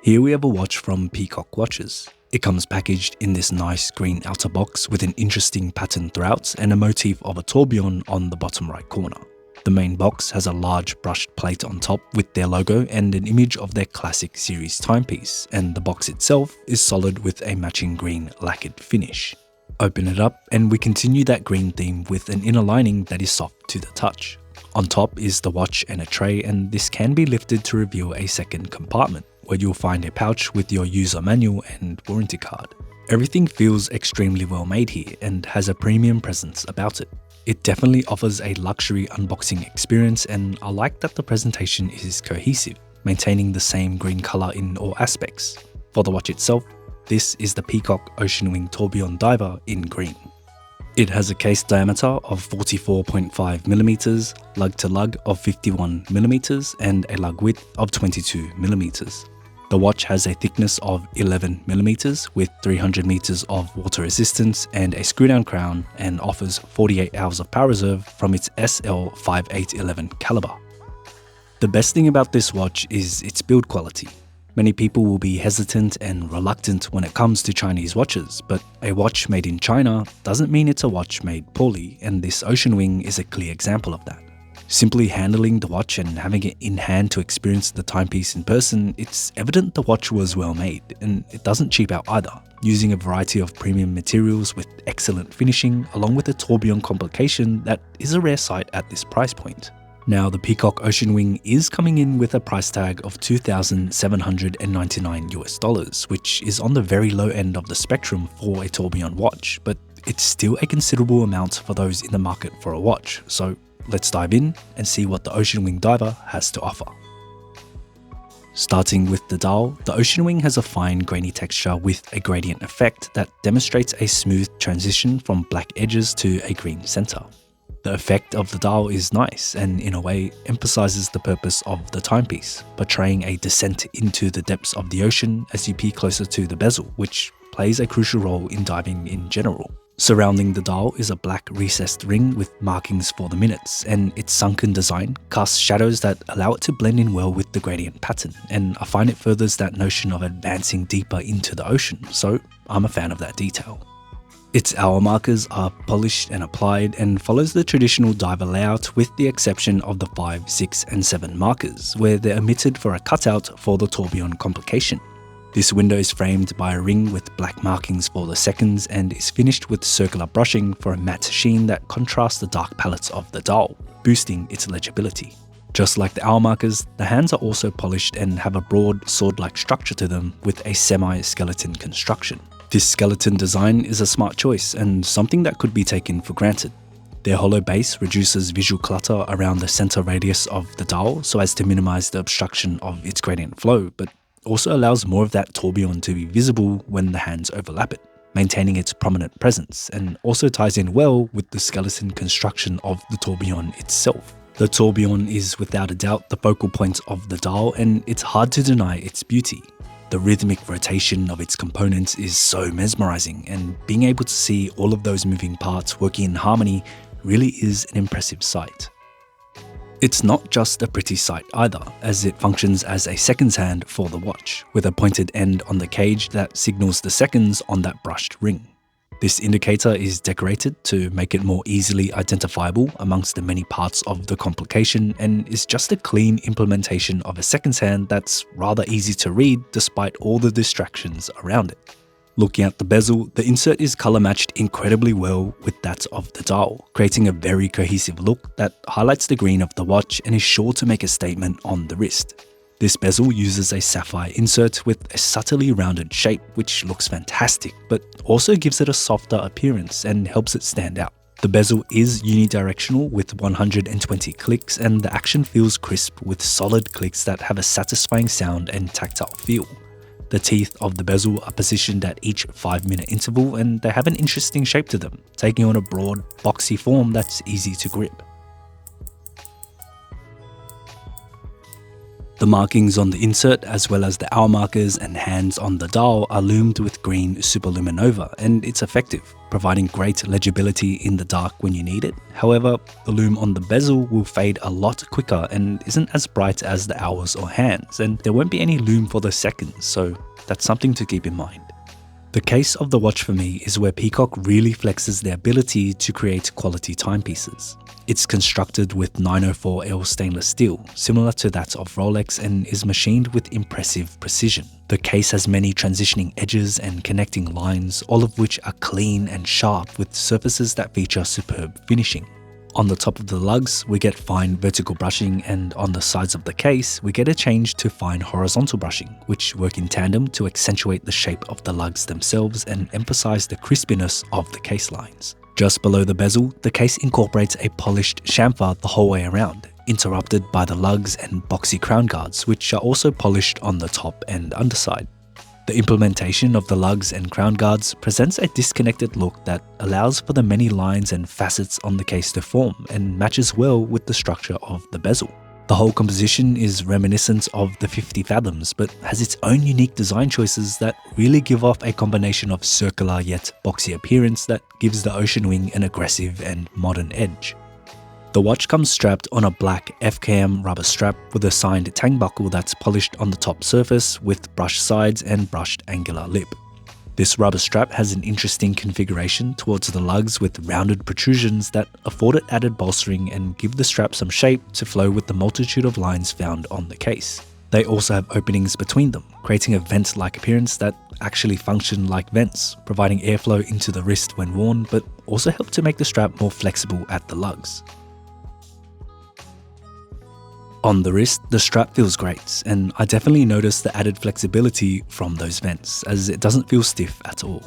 Here we have a watch from Peacock Watches. It comes packaged in this nice green outer box with an interesting pattern throughout and a motif of a tourbillon on the bottom right corner. The main box has a large brushed plate on top with their logo and an image of their classic series timepiece, and the box itself is solid with a matching green lacquered finish. Open it up and we continue that green theme with an inner lining that is soft to the touch. On top is the watch and a tray, and this can be lifted to reveal a second compartment, where you'll find a pouch with your user manual and warranty card. Everything feels extremely well made here and has a premium presence about it. It definitely offers a luxury unboxing experience, and I like that the presentation is cohesive, maintaining the same green color in all aspects. For the watch itself, this is the Peacock Ocean Wing Tourbillon Diver in green. It has a case diameter of 44.5mm, lug to lug of 51mm, and a lug width of 22mm. The watch has a thickness of 11mm with 300 meters of water resistance and a screw-down crown, and offers 48 hours of power reserve from its SL5811 caliber. The best thing about this watch is its build quality. Many people will be hesitant and reluctant when it comes to Chinese watches, but a watch made in China doesn't mean it's a watch made poorly, and this Ocean Wing is a clear example of that. Simply handling the watch and having it in hand to experience the timepiece in person, it's evident the watch was well made, and it doesn't cheap out either, using a variety of premium materials with excellent finishing along with a tourbillon complication that is a rare sight at this price point. Now, the Peacock Ocean Wing is coming in with a price tag of $2,799 US, which is on the very low end of the spectrum for a tourbillon watch, but it's still a considerable amount for those in the market for a watch. So let's dive in and see what the Ocean Wing Diver has to offer. Starting with the dial, the Ocean Wing has a fine grainy texture with a gradient effect that demonstrates a smooth transition from black edges to a green center. The effect of the dial is nice and, in a way, emphasizes the purpose of the timepiece, portraying a descent into the depths of the ocean as you peer closer to the bezel, which plays a crucial role in diving in general. Surrounding the dial is a black recessed ring with markings for the minutes, and its sunken design casts shadows that allow it to blend in well with the gradient pattern, and I find it furthers that notion of advancing deeper into the ocean, so I'm a fan of that detail. Its hour markers are polished and applied and follows the traditional diver layout with the exception of the 5, 6 and 7 markers, where they're omitted for a cutout for the tourbillon complication. This window is framed by a ring with black markings for the seconds and is finished with circular brushing for a matte sheen that contrasts the dark palettes of the dial, boosting its legibility. Just like the hour markers, the hands are also polished and have a broad sword-like structure to them with a semi-skeleton construction. This skeleton design is a smart choice and something that could be taken for granted. Their hollow base reduces visual clutter around the center radius of the dial so as to minimize the obstruction of its gradient flow, but also allows more of that tourbillon to be visible when the hands overlap it, maintaining its prominent presence, and also ties in well with the skeleton construction of the tourbillon itself. The tourbillon is without a doubt the focal point of the dial, and it's hard to deny its beauty. The rhythmic rotation of its components is so mesmerizing, and being able to see all of those moving parts working in harmony really is an impressive sight. It's not just a pretty sight either, as it functions as a seconds hand for the watch, with a pointed end on the cage that signals the seconds on that brushed ring. This indicator is decorated to make it more easily identifiable amongst the many parts of the complication, and is just a clean implementation of a seconds hand that's rather easy to read despite all the distractions around it. Looking at the bezel, the insert is color matched incredibly well with that of the dial, creating a very cohesive look that highlights the green of the watch and is sure to make a statement on the wrist. This bezel uses a sapphire insert with a subtly rounded shape, which looks fantastic, but also gives it a softer appearance and helps it stand out. The bezel is unidirectional with 120 clicks, and the action feels crisp with solid clicks that have a satisfying sound and tactile feel. The teeth of the bezel are positioned at each 5-minute interval, and they have an interesting shape to them, taking on a broad, boxy form that's easy to grip. The markings on the insert, as well as the hour markers and hands on the dial, are lumed with green superluminova, and it's effective, providing great legibility in the dark when you need it. However, the lume on the bezel will fade a lot quicker and isn't as bright as the hours or hands, and there won't be any lume for the seconds, so that's something to keep in mind. The case of the watch for me is where Peacock really flexes their ability to create quality timepieces. It's constructed with 904L stainless steel, similar to that of Rolex, and is machined with impressive precision. The case has many transitioning edges and connecting lines, all of which are clean and sharp with surfaces that feature superb finishing. On the top of the lugs, we get fine vertical brushing, and on the sides of the case, we get a change to fine horizontal brushing, which work in tandem to accentuate the shape of the lugs themselves and emphasize the crispiness of the case lines. Just below the bezel, the case incorporates a polished chamfer the whole way around, interrupted by the lugs and boxy crown guards, which are also polished on the top and underside. The implementation of the lugs and crown guards presents a disconnected look that allows for the many lines and facets on the case to form and matches well with the structure of the bezel. The whole composition is reminiscent of the 50 Fathoms, but has its own unique design choices that really give off a combination of circular yet boxy appearance that gives the Ocean Wing an aggressive and modern edge. The watch comes strapped on a black FKM rubber strap with a signed tang buckle that's polished on the top surface with brushed sides and brushed angular lip. This rubber strap has an interesting configuration towards the lugs with rounded protrusions that afford it added bolstering and give the strap some shape to flow with the multitude of lines found on the case. They also have openings between them, creating a vent-like appearance that actually function like vents, providing airflow into the wrist when worn, but also help to make the strap more flexible at the lugs. On the wrist, the strap feels great, and I definitely notice the added flexibility from those vents, as it doesn't feel stiff at all.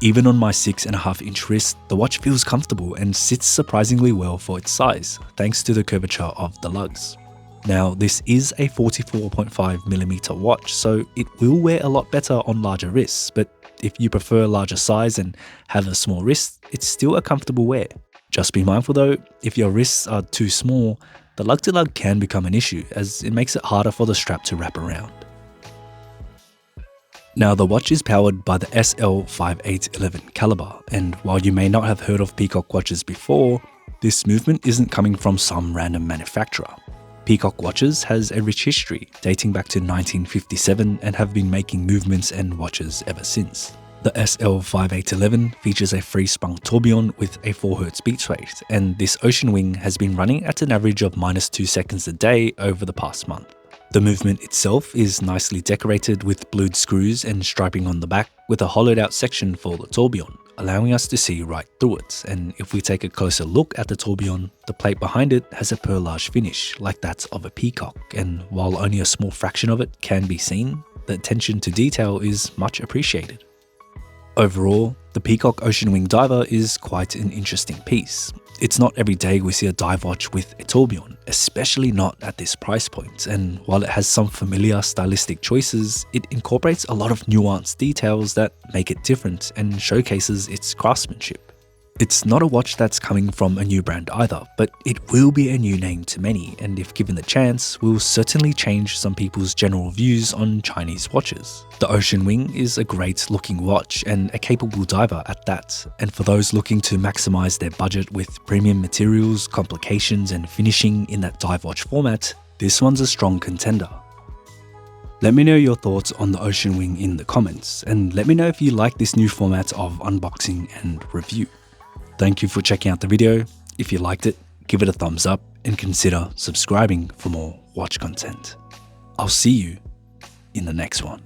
Even on my 6.5-inch wrist, the watch feels comfortable and sits surprisingly well for its size, thanks to the curvature of the lugs. Now, this is a 44.5mm watch, so it will wear a lot better on larger wrists, but if you prefer a larger size and have a small wrist, it's still a comfortable wear. Just be mindful though, if your wrists are too small, the lug-to-lug can become an issue, as it makes it harder for the strap to wrap around. Now, the watch is powered by the SL5811 caliber, and while you may not have heard of Peacock watches before, this movement isn't coming from some random manufacturer. Peacock watches has a rich history, dating back to 1957, and have been making movements and watches ever since. The SL5811 features a free-sprung tourbillon with a 4Hz beat rate, and this Ocean Wing has been running at an average of -2 seconds a day over the past month. The movement itself is nicely decorated with blued screws and striping on the back, with a hollowed out section for the tourbillon, allowing us to see right through it. And if we take a closer look at the tourbillon, the plate behind it has a perlage finish like that of a peacock, and while only a small fraction of it can be seen, the attention to detail is much appreciated. Overall, the Peacock Ocean Wing diver is quite an interesting piece. It's not every day we see a dive watch with a tourbillon, especially not at this price point, and while it has some familiar stylistic choices, it incorporates a lot of nuanced details that make it different and showcases its craftsmanship. It's not a watch that's coming from a new brand either, but it will be a new name to many, and if given the chance, will certainly change some people's general views on Chinese watches. The Ocean Wing is a great looking watch and a capable diver at that, and for those looking to maximize their budget with premium materials, complications and finishing in that dive watch format, this one's a strong contender. Let me know your thoughts on the Ocean Wing in the comments, and let me know if you like this new format of unboxing and review. Thank you for checking out the video. If you liked it, give it a thumbs up and consider subscribing for more watch content. I'll see you in the next one.